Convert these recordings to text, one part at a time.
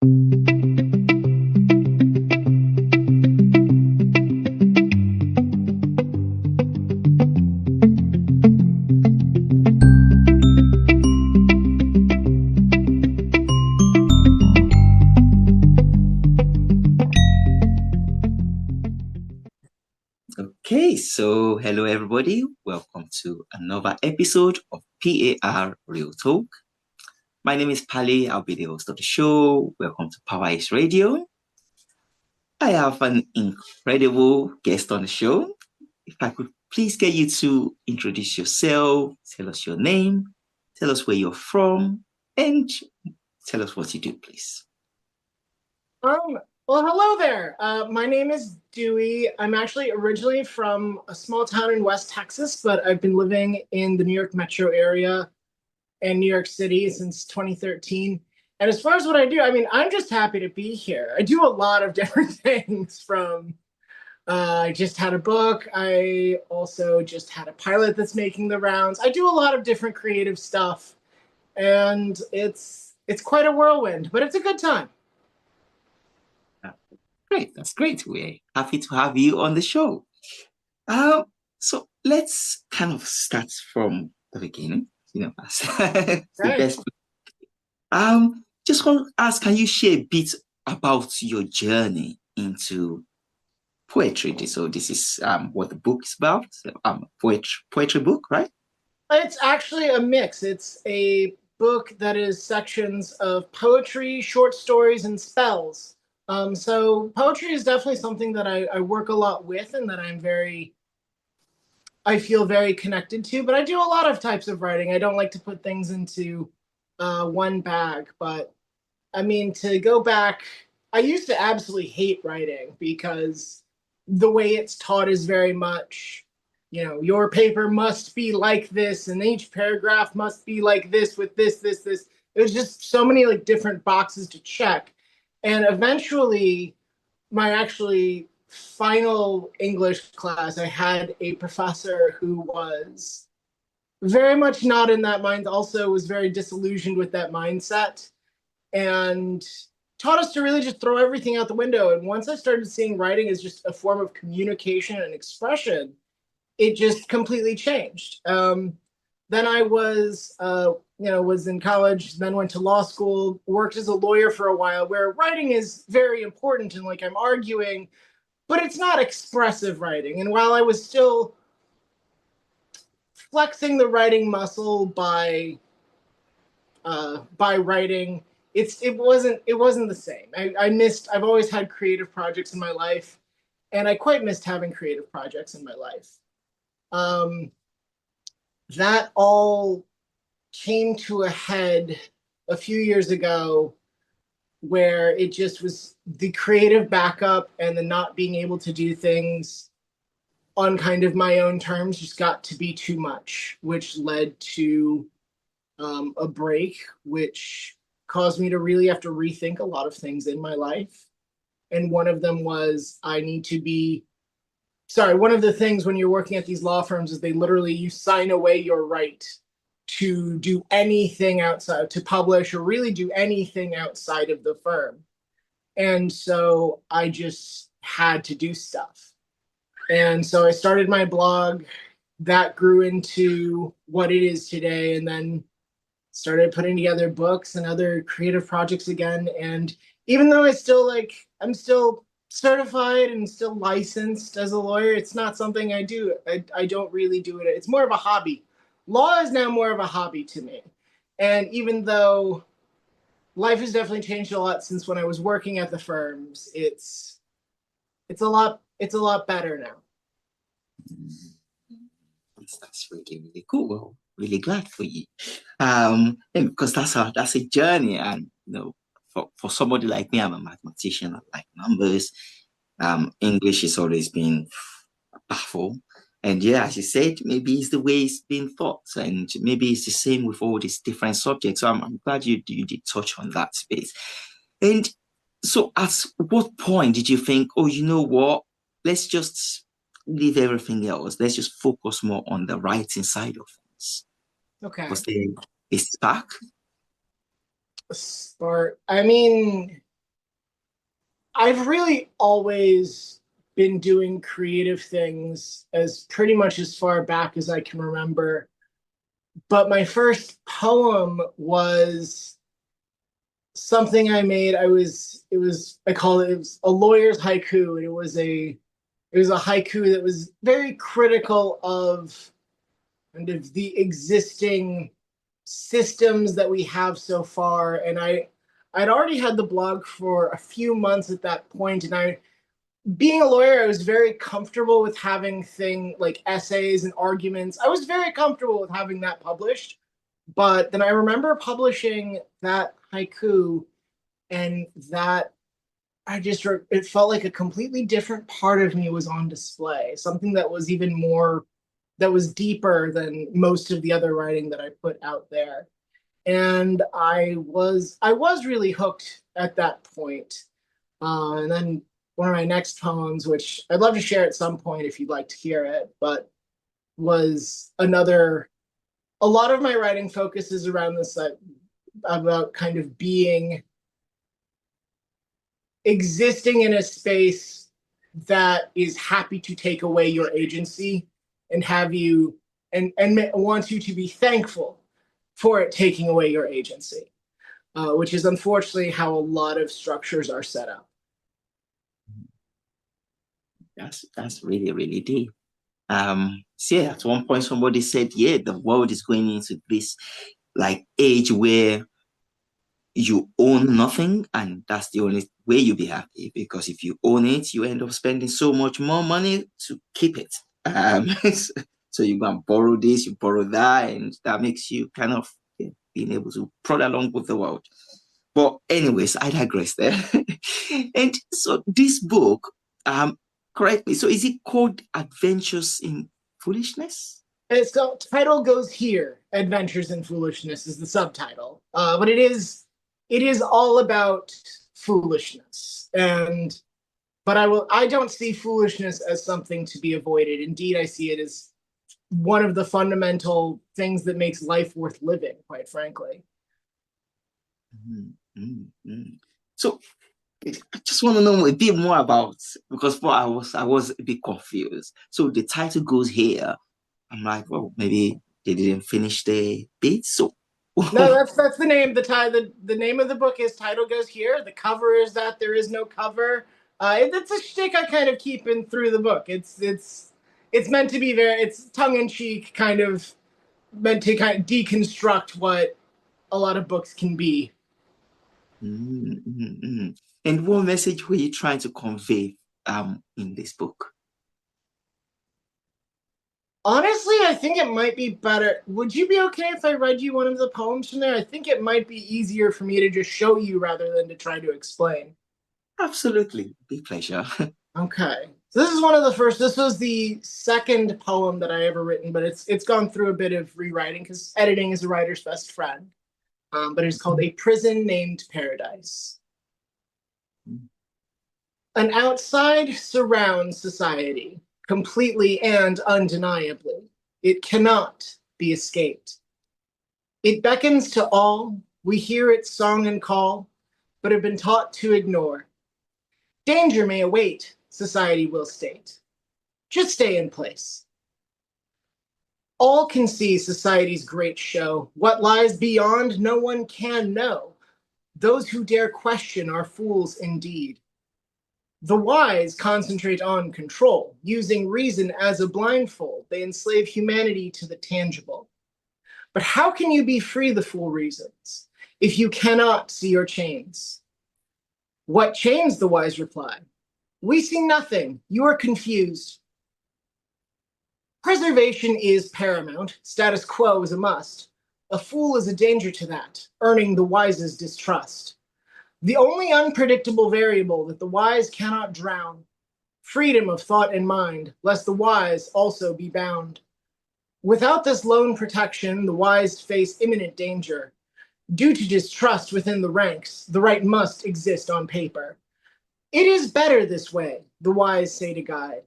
Okay, so hello everybody. Welcome to another episode of PAR Real Talk. My name is Pali. I'll be the host of the show. Welcome to Power Is Radio. I have an incredible guest on the show. If I could please get you to introduce yourself, tell us your name, tell us where you're from, and tell us what you do, please. Well, hello there. My name is Dewy. I'm actually originally from a small town in West Texas, but I've been living in the New York metro area and New York City since 2013. And as far as what I do, I mean, I'm just happy to be here. I do a lot of different things from I just had a book. I also just had a pilot that's making the rounds. I do a lot of different creative stuff, and it's quite a whirlwind, but it's a good time. Great, that's great. We're happy to have you on the show. So let's kind of start from the beginning, as the best. Just want to ask, can you share a bit about your journey into poetry? So this is what the book is about, poetry book, right? It's actually a mix. It's a book that is sections of poetry, short stories, and spells. So poetry is definitely something that I work a lot with and that I feel very connected to, but I do a lot of types of writing. I don't like to put things into one bag, but I mean, to go back, I used to absolutely hate writing because the way it's taught is very much, your paper must be like this, and each paragraph must be like this with this. It was just so many like different boxes to check. And eventually, my actually final English class, I had a professor who was very much not in that mind, also was very disillusioned with that mindset, and taught us to really just throw everything out the window. And once I started seeing writing as just a form of communication and expression, it just completely changed. Then I was in college, then went to law school, worked as a lawyer for a while, where writing is very important and like I'm arguing, but it's not expressive writing. And while I was still flexing the writing muscle by writing, it wasn't the same. I've always had creative projects in my life, and I quite missed having creative projects in my life. That all came to a head a few years ago where it just was the creative backup and the not being able to do things on kind of my own terms just got to be too much, which led to a break, which caused me to really have to rethink a lot of things in my life. And one of them was one of the things when you're working at these law firms is you sign away your right to do anything outside, to publish or really do anything outside of the firm. And so I just had to do stuff. And so I started my blog that grew into what it is today, and then started putting together books and other creative projects again. And even though I'm still certified and still licensed as a lawyer, it's not something I do. I don't really do it. It's more of a hobby. Law is now more of a hobby to me. And even though life has definitely changed a lot since when I was working at the firms, it's a lot better now. That's really, really cool. Well, really glad for you. And because that's a journey, and for somebody like me, I'm a mathematician. I like numbers. English has always been powerful. And yeah, as you said, maybe it's the way it's been taught, and maybe it's the same with all these different subjects. So I'm glad you did touch on that space. And so, at what point did you think, oh, you know what? Let's just leave everything else. Let's just focus more on the writing side of things. Okay. Was there a spark? Spark. I mean, I've really always been doing creative things as pretty much as far back as I can remember. But my first poem was something I made. I call it was a lawyer's haiku, and it was a haiku that was very critical of kind of the existing systems that we have so far. And I'd already had the blog for a few months at that point, and I being a lawyer, I was very comfortable with having thing like essays and arguments. I was very comfortable with having that published. But then I remember publishing that haiku, and that it felt like a completely different part of me was on display, something that was even more, that was deeper than most of the other writing that I put out there. And I was really hooked at that point. And then one of my next poems, which I'd love to share at some point if you'd like to hear it, but was another. A lot of my writing focuses around this, about kind of being existing in a space that is happy to take away your agency and have you and wants you to be thankful for it taking away your agency, which is unfortunately how a lot of structures are set up. That's really, really deep. So yeah, at one point somebody said, yeah, the world is going into this like age where you own nothing, and that's the only way you'll be happy, because if you own it, you end up spending so much more money to keep it. So you go and borrow this, you borrow that, and that makes you kind of, yeah, being able to prod along with the world. But anyways, I digress there. And so this book, correct me. So is it called Adventures in Foolishness? So title goes here. Adventures in Foolishness is the subtitle, but it is all about foolishness. And but I don't see foolishness as something to be avoided. Indeed, I see it as one of the fundamental things that makes life worth living, quite frankly. Mm, mm, mm. So I just want to know a bit more about, because before I was a bit confused. So the title goes here. I'm like, well, maybe they didn't finish the bit. So No, that's the name. The name of the book is Title Goes Here. The cover is that there is no cover. It's a shtick I kind of keep in through the book. It's meant to be very, it's tongue in cheek, kind of meant to kind of deconstruct what a lot of books can be. Mm, mm, mm. And what message were you trying to convey in this book? Honestly, I think it might be better. Would you be okay if I read you one of the poems from there? I think it might be easier for me to just show you rather than to try to explain. Absolutely. Big pleasure. Okay. So this is one of the first. This was the second poem that I ever written, but it's gone through a bit of rewriting because editing is a writer's best friend. But it's called A Prison Named Paradise. An outside surrounds society completely and undeniably. It cannot be escaped. It beckons to all. We hear its song and call, but have been taught to ignore. Danger may await, society will state. Just stay in place. All can see society's great show. What lies beyond, no one can know. Those who dare question are fools indeed. The wise concentrate on control, using reason as a blindfold. They enslave humanity to the tangible. But how can you be free the fool reasons if you cannot see your chains? What chains, the wise reply? We see nothing. You are confused. Preservation is paramount. Status quo is a must. A fool is a danger to that, earning the wise's distrust. The only unpredictable variable that the wise cannot drown. Freedom of thought and mind, lest the wise also be bound. Without this lone protection, the wise face imminent danger. Due to distrust within the ranks, the right must exist on paper. It is better this way, the wise say to guide.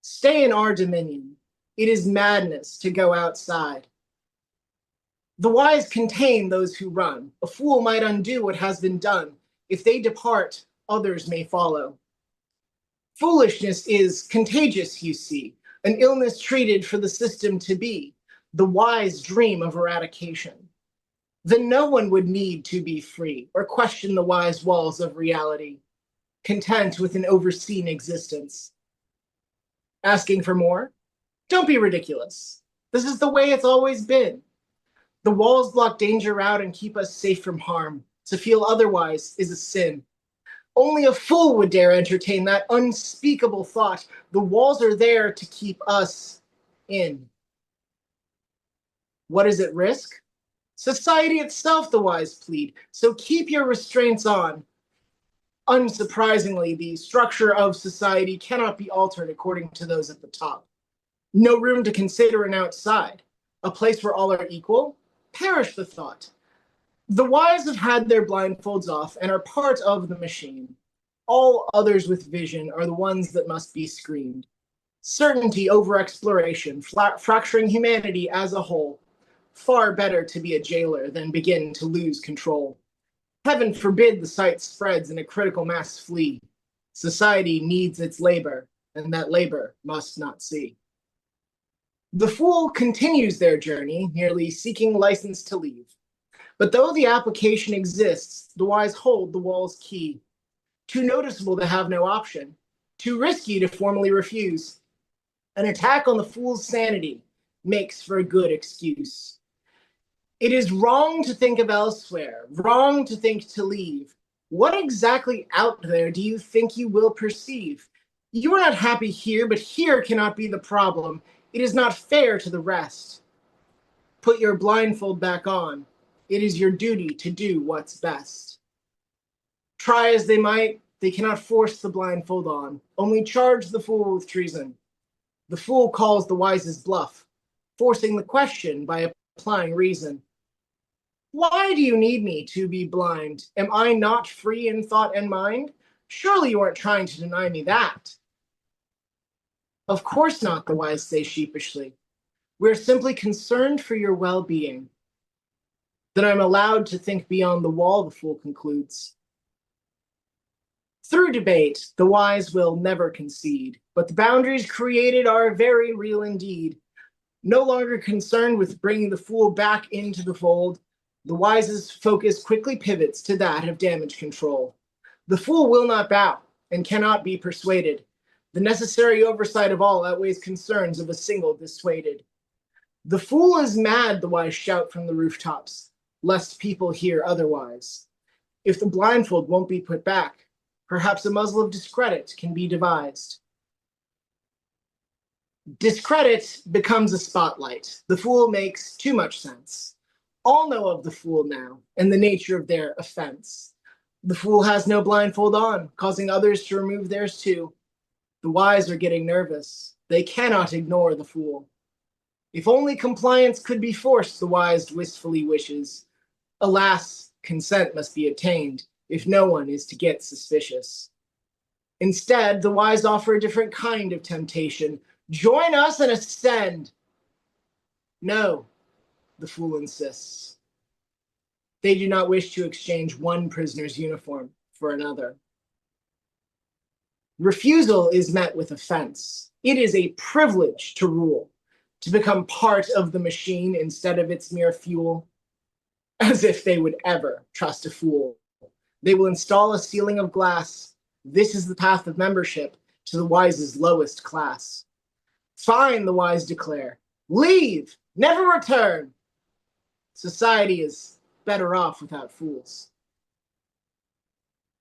Stay in our dominion. It is madness to go outside. The wise contain those who run. A fool might undo what has been done. If they depart, others may follow. Foolishness is contagious, you see, an illness treated for the system to be, the wise dream of eradication. Then no one would need to be free or question the wise walls of reality, content with an overseen existence. Asking for more? Don't be ridiculous. This is the way it's always been. The walls block danger out and keep us safe from harm. To feel otherwise is a sin. Only a fool would dare entertain that unspeakable thought. The walls are there to keep us in. What is at risk? Society itself, the wise plead. So keep your restraints on. Unsurprisingly, the structure of society cannot be altered according to those at the top. No room to consider an outside. A place where all are equal? Perish the thought. The wise have had their blindfolds off and are part of the machine. All others with vision are the ones that must be screened. Certainty over exploration, fracturing humanity as a whole. Far better to be a jailer than begin to lose control. Heaven forbid the sight spreads and a critical mass flee. Society needs its labor, and that labor must not see. The fool continues their journey, merely seeking license to leave. But though the application exists, the wise hold the wall's key. Too noticeable to have no option, too risky to formally refuse. An attack on the fool's sanity makes for a good excuse. It is wrong to think of elsewhere, wrong to think to leave. What exactly out there do you think you will perceive? You are not happy here, but here cannot be the problem. It is not fair to the rest. Put your blindfold back on. It is your duty to do what's best. Try as they might, they cannot force the blindfold on, only charge the fool with treason. The fool calls the wise's bluff, forcing the question by applying reason. Why do you need me to be blind? Am I not free in thought and mind? Surely you aren't trying to deny me that. Of course not, the wise say sheepishly. We're simply concerned for your well-being. Then I'm allowed to think beyond the wall, the fool concludes. Through debate, the wise will never concede, but the boundaries created are very real indeed. No longer concerned with bringing the fool back into the fold, the wise's focus quickly pivots to that of damage control. The fool will not bow and cannot be persuaded. The necessary oversight of all outweighs concerns of a single dissuaded. The fool is mad, the wise shout from the rooftops, lest people hear otherwise. If the blindfold won't be put back, perhaps a muzzle of discredit can be devised. Discredit becomes a spotlight. The fool makes too much sense. All know of the fool now and the nature of their offense. The fool has no blindfold on, causing others to remove theirs too. The wise are getting nervous. They cannot ignore the fool. If only compliance could be forced, the wise wistfully wishes. Alas, consent must be obtained if no one is to get suspicious. Instead, the wise offer a different kind of temptation. Join us and ascend. No, the fool insists. They do not wish to exchange one prisoner's uniform for another. Refusal is met with offense. It is a privilege to rule, to become part of the machine instead of its mere fuel. As if they would ever trust a fool. They will install a ceiling of glass. This is the path of membership to the wise's lowest class. Fine, the wise declare. Leave, never return. Society is better off without fools.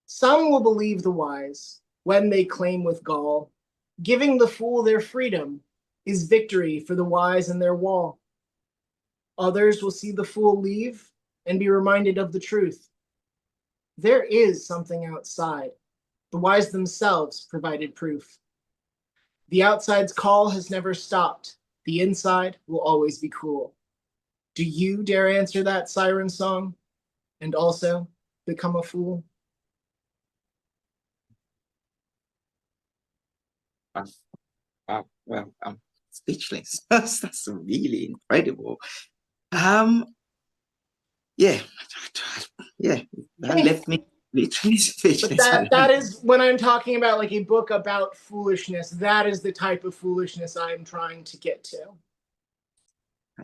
Some will believe the wise when they claim with gall, giving the fool their freedom is victory for the wise and their wall. Others will see the fool leave and be reminded of the truth. There is something outside. The wise themselves provided proof. The outside's call has never stopped. The inside will always be cruel. Do you dare answer that siren song and also become a fool? Well, I'm speechless. That's really incredible. Yeah, yeah, that left me. literally But speechless. that is when I'm talking about like a book about foolishness, that is the type of foolishness I'm trying to get to.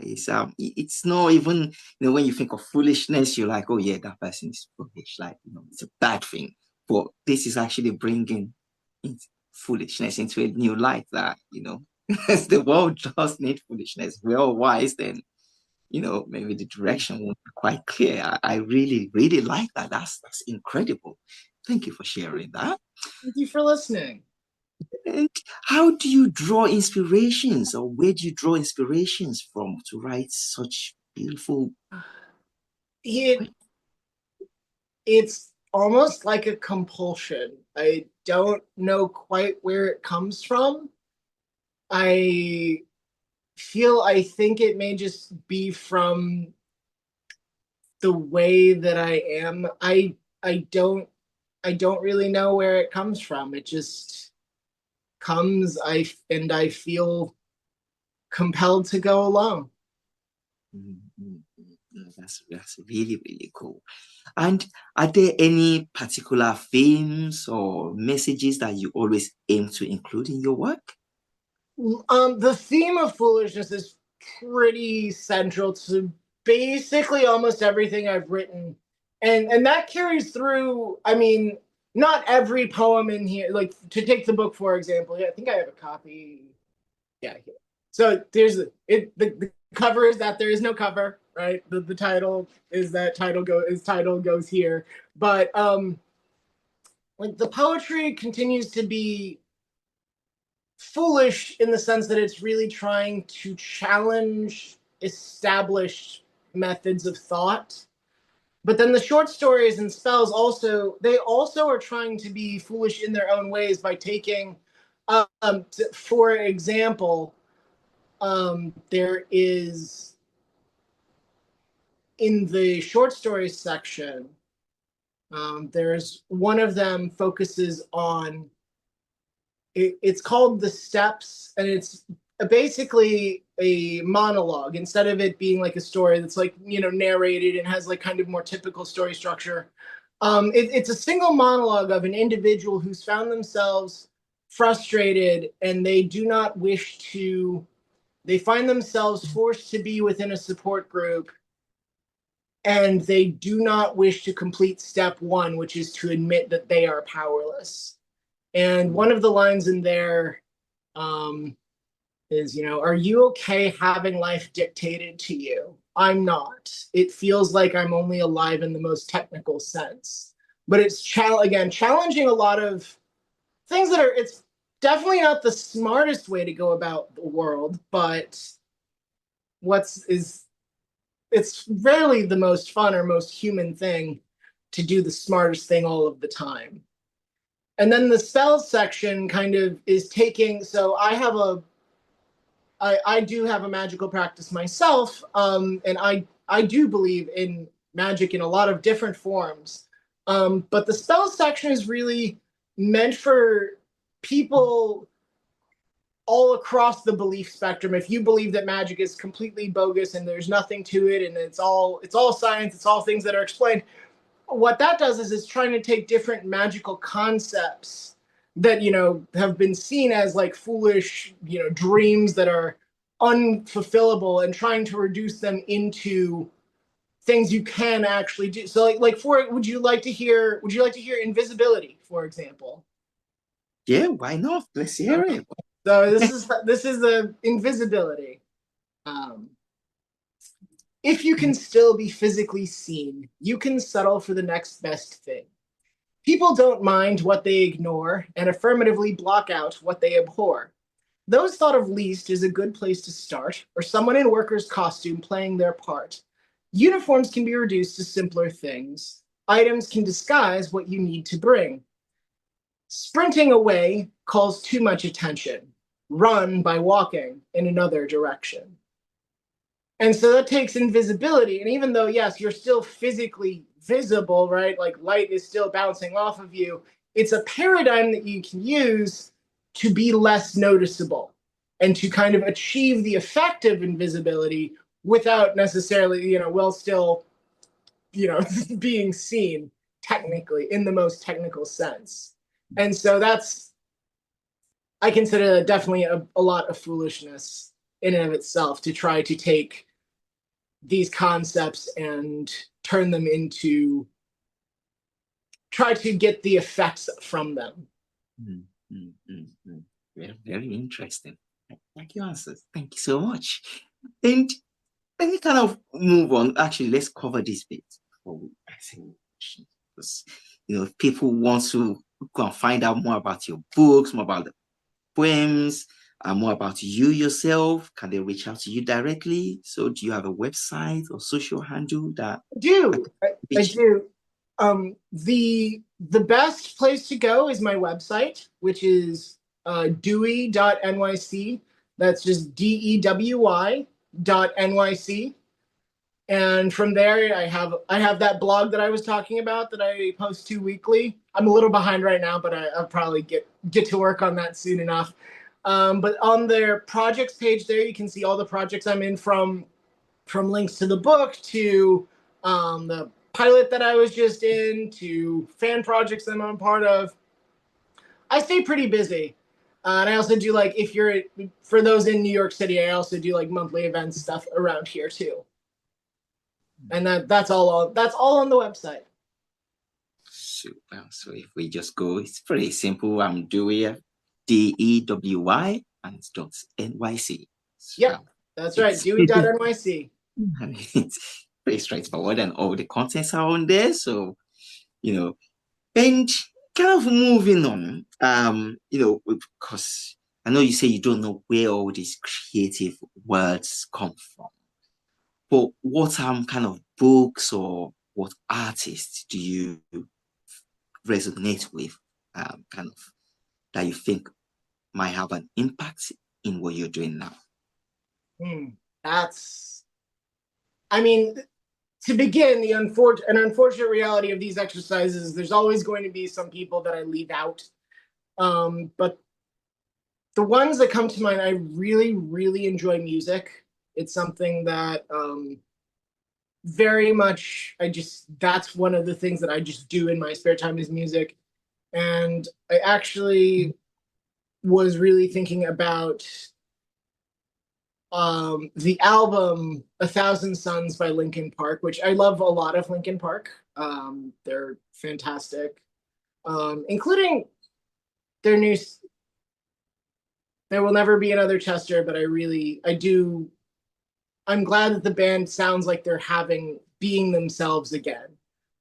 It's not even, when you think of foolishness, you're like, oh yeah, that person is foolish. Like, it's a bad thing. But this is actually bringing foolishness into a new light that, the world does need foolishness. We're all wise, then, maybe the direction won't be quite clear. I really, really like that. That's incredible. Thank you for sharing that. Thank you for listening. And how do you draw inspirations, or where do you draw inspirations from to write such beautiful? It's almost like a compulsion. I don't know quite where it comes from. I I think it may just be from the way that I am. I don't I don't really know where it comes from. It just comes I feel compelled to go along. Mm, mm, mm. No, that's really, really cool. And are there any particular themes or messages that you always aim to include in your work? The theme of foolishness is pretty central to basically almost everything I've written, and that carries through. I mean, not every poem in here. Like to take the book for example. Yeah, I think I have a copy. Yeah. So there's it. The cover is that there is no cover, right? The title is that title goes here, but like the poetry continues to be foolish in the sense that it's really trying to challenge established methods of thought. But then the short stories and spells also are trying to be foolish in their own ways by taking, for example, there is in the short stories section, there's one of them focuses on it's called The Steps, and it's basically a monologue instead of it being like a story that's like narrated and has like kind of more typical story structure. It's a single monologue of an individual who's found themselves frustrated and they do not wish to. They find themselves forced to be within a support group and they do not wish to complete step one, which is to admit that they are powerless. And one of the lines in there um, is, are you okay having life dictated to you? I'm not. It feels like I'm only alive in the most technical sense. But it's again challenging a lot of things that are. It's definitely not the smartest way to go about the world, but what's is it's rarely the most fun or most human thing to do the smartest thing all of the time. And then the spells section kind of is taking. So I do have a magical practice myself, and I do believe in magic in a lot of different forms. But the spells section is really meant for people all across the belief spectrum. If you believe that magic is completely bogus and there's nothing to it, and it's all science, it's all things that are explained, what that does is it's trying to take different magical concepts that have been seen as like foolish dreams that are unfulfillable and trying to reduce them into things you can actually do. So would you like to hear invisibility, for example? Yeah, why not? Let's hear it. So this is the invisibility. um, if you can still be physically seen, you can settle for the next best thing. People don't mind what they ignore and affirmatively block out what they abhor. Those thought of least is a good place to start, or someone in worker's costume playing their part. Uniforms can be reduced to simpler things. Items can disguise what you need to bring. Sprinting away calls too much attention. Run by walking in another direction. And so that takes invisibility. And even though, yes, you're still physically visible, right? Like light is still bouncing off of you, it's a paradigm that you can use to be less noticeable and to kind of achieve the effect of invisibility without necessarily, while still, being seen. technically, in the most technical sense. And so I consider definitely a lot of foolishness in and of itself to try to take these concepts and turn them into, try to get the effects from them. Mm, mm, mm, mm. Very, very interesting. Thank you, answers. Thank you so much. And let me kind of move on. Actually, let's cover this bit before we ask any questions. Because, if people want to go and find out more about your books, more about the poems, more about you yourself, can they reach out to you directly? So, do you have a website or social handle that I do. I reach? do. The best place to go is my website, which is dewy.nyc. That's just dewy.nyc. And from there, I have that blog that I was talking about that I post to weekly. I'm a little behind right now, but I'll probably get to work on that soon enough. But on their projects page there, you can see all the projects I'm in, from links to the book to the pilot that I was just in to fan projects that I'm a part of. I stay pretty busy. And I also do, like, if you're, for those in New York City, I also do like monthly events stuff around here too. And that's all on the website. Super. So if we just go, it's pretty simple. I'm Dewy, Dewy, and it's .nyc. Yep, So that's right. it's Dewy.nyc. it's pretty straightforward, and all the contents are on there. So and kind of moving on. Because I know you say you don't know where all these creative words come from, but what kind of books or what artists do you resonate with, kind of, that you think might have an impact in what you're doing now? Hmm. That's, I mean, to begin, an unfortunate reality of these exercises, there's always going to be some people that I leave out. But the ones that come to mind, I really, really enjoy music. It's something that very much, that's one of the things that I just do in my spare time, is music. And I actually was really thinking about the album "A Thousand Suns" by Linkin Park, which I love a lot of Linkin Park. They're fantastic, including their new "There Will Never Be Another Chester." But I do. I'm glad that the band sounds like they're being themselves again.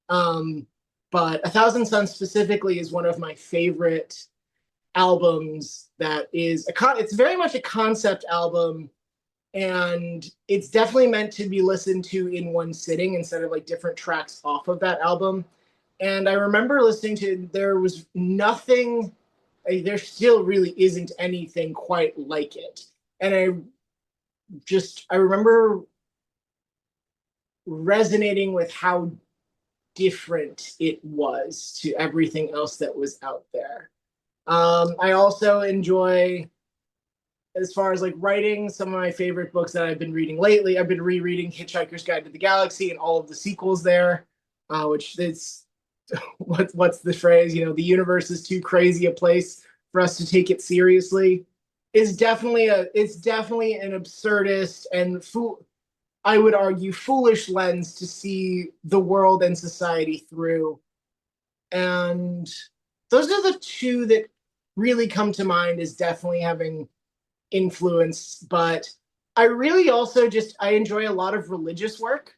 Um, but "A Thousand Suns" specifically is one of my favorite albums. It's very much a concept album, and it's definitely meant to be listened to in one sitting instead of like different tracks off of that album. And I remember listening to, there was nothing, there still really isn't anything quite like it. And I remember resonating with how different it was to everything else that was out there. I also enjoy, as far as like writing, some of my favorite books that I've been reading lately, I've been rereading Hitchhiker's Guide to the Galaxy and all of the sequels there, which is what's the phrase? The universe is too crazy a place for us to take it seriously. It's definitely an absurdist and I would argue foolish lens to see the world and society through. And those are the two that really come to mind as definitely having influence. But I really also I enjoy a lot of religious work,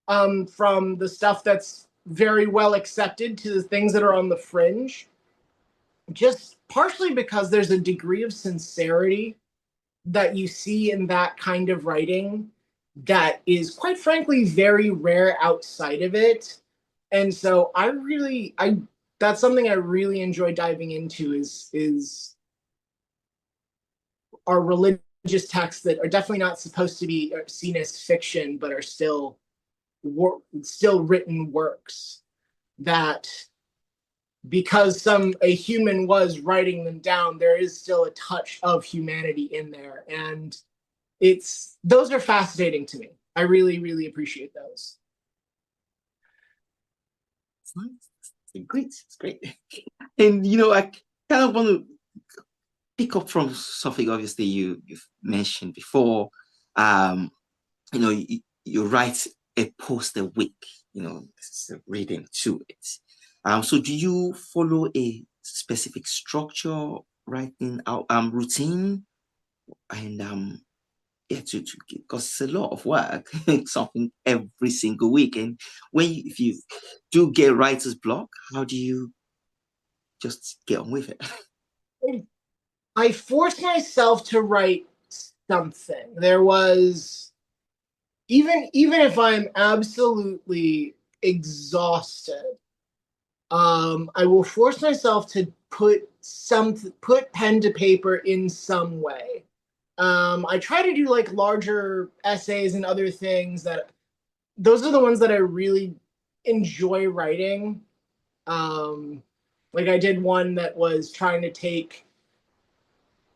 from the stuff that's very well accepted to the things that are on the fringe, just partially because there's a degree of sincerity that you see in that kind of writing that is, quite frankly, very rare outside of it. And so I that's something I really enjoy diving into, is our religious texts that are definitely not supposed to be seen as fiction, but are still written works that, because a human was writing them down, there is still a touch of humanity in there. And those are fascinating to me. I really, really appreciate those. It's nice. Great, it's great. And I kind of want to pick up from something obviously you've mentioned before. Um, you write a post a week, it's a reading to it. So do you follow a specific structure writing out routine? And yeah, to because it's a lot of work, something every single week. And if you do get writer's block, how do you just get on with it? I forced myself to write something. There was even if I'm absolutely exhausted, I will force myself to put pen to paper in some way. I try to do like larger essays and other things that those are the ones that I really enjoy writing. Um, like I did one that was trying to take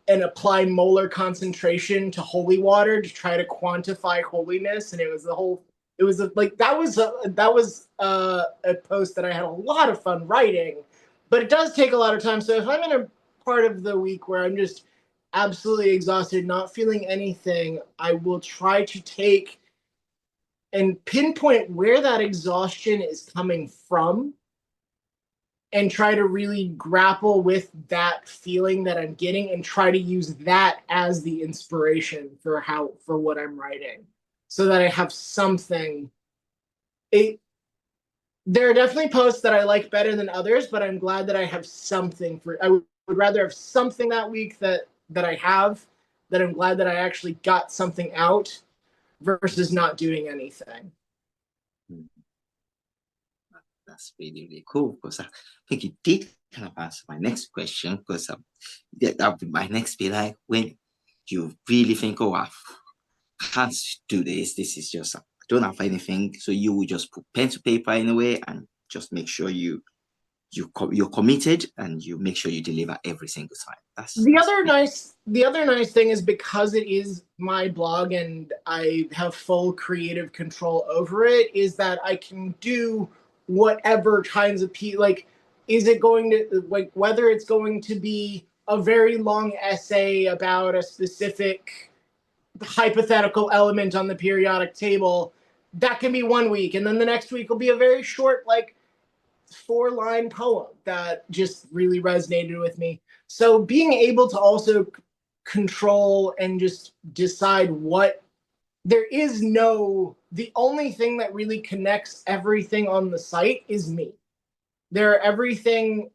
and apply molar concentration to holy water to try to quantify holiness, and it was the whole. It was like that was a post that I had a lot of fun writing, but it does take a lot of time. So if I'm in a part of the week where I'm just absolutely exhausted, not feeling anything, I will try to take and pinpoint where that exhaustion is coming from and try to really grapple with that feeling that I'm getting and try to use that as the inspiration for what I'm writing so that I have something. it there are definitely posts that I like better than others, but I'm glad that I have something for. I would rather have something that week that I have, that I'm glad that I actually got something out versus not doing anything. That's really, really cool because I think you did kind of answer my next question because that would be my next be like when you really think, oh, I can't do this. This is just, I don't have anything. So you will just put pen to paper in a way and just make sure you're committed and you make sure you deliver every single time. That's The other nice thing is because it is my blog and I have full creative control over it, is that I can do whatever kinds of like is it going to like whether it's going to be a very long essay about a specific hypothetical element on the periodic table, that can be one week, and then the next week will be a very short like four-line poem that just really resonated with me. So being able to also control and just decide what there is no the only thing that really connects everything on the site is me. There are everything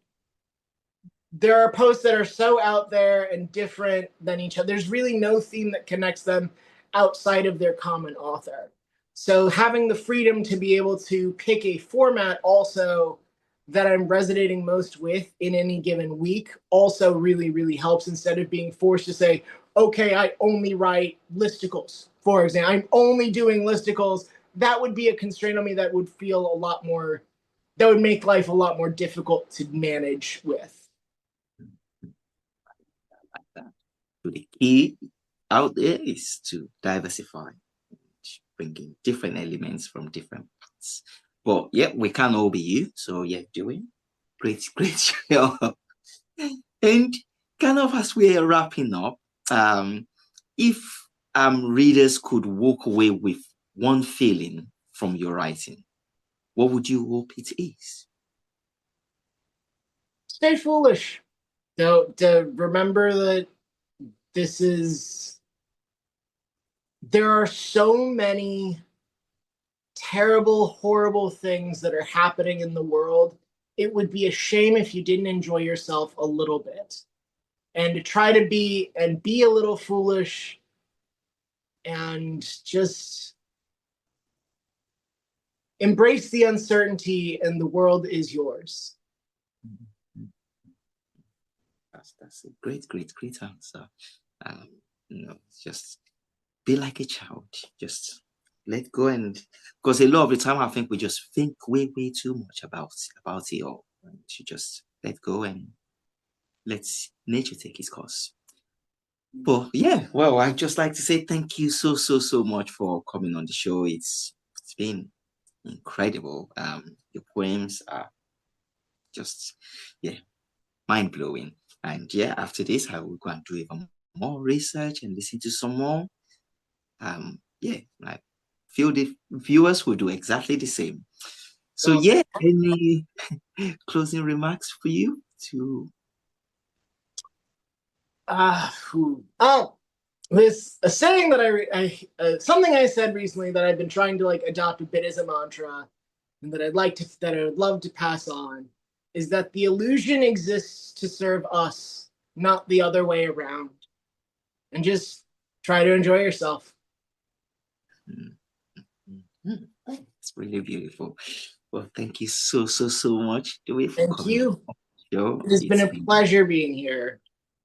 there are posts that are so out there and different than each other. There's really no theme that connects them outside of their common author. So having the freedom to be able to pick a format also that I'm resonating most with in any given week also really, really helps instead of being forced to say, okay, I only write listicles, for example. I'm only doing listicles. That would be a constraint on me that would feel a lot more, that would make life a lot more difficult to manage with. like that. So the key out there is to diversify, bringing different elements from different parts. But yeah, we can't all be you. So yeah, doing great, great job. And kind of as we're wrapping up, if readers could walk away with one feeling from your writing, what would you hope it is? Stay foolish. To remember that this is there are so many terrible, horrible things that are happening in the world. It would be a shame if you didn't enjoy yourself a little bit. And to try to be a little foolish and just embrace the uncertainty, and the world is yours. That's a great, great, great answer. Um, just be like a child. Just let go, and because a lot of the time I think we just think way, way too much about it all. And to just let go and let nature take its course. But yeah, well, I'd just like to say thank you so, so, so much for coming on the show. It's been incredible. Your poems are just yeah, mind blowing. And yeah, after this, I will go and do even more research and listen to some more. Yeah, like feel the viewers will do exactly the same. So Well, yeah, any closing remarks for you to oh, this a saying that something I said recently that I've been trying to like adopt a bit as a mantra, and that I would love to pass on, is that the illusion exists to serve us, not the other way around. And just try to enjoy yourself. It's really beautiful. Well, thank you so much, Dewy, for Thank coming you. on the show. It has been a pleasure being here.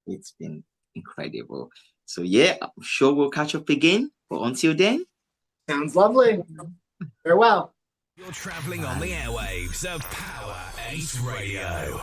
It's been incredible. So yeah, I'm sure we'll catch up again. But until then, Sounds lovely. Farewell. You're traveling on the airwaves of Power 8 Radio.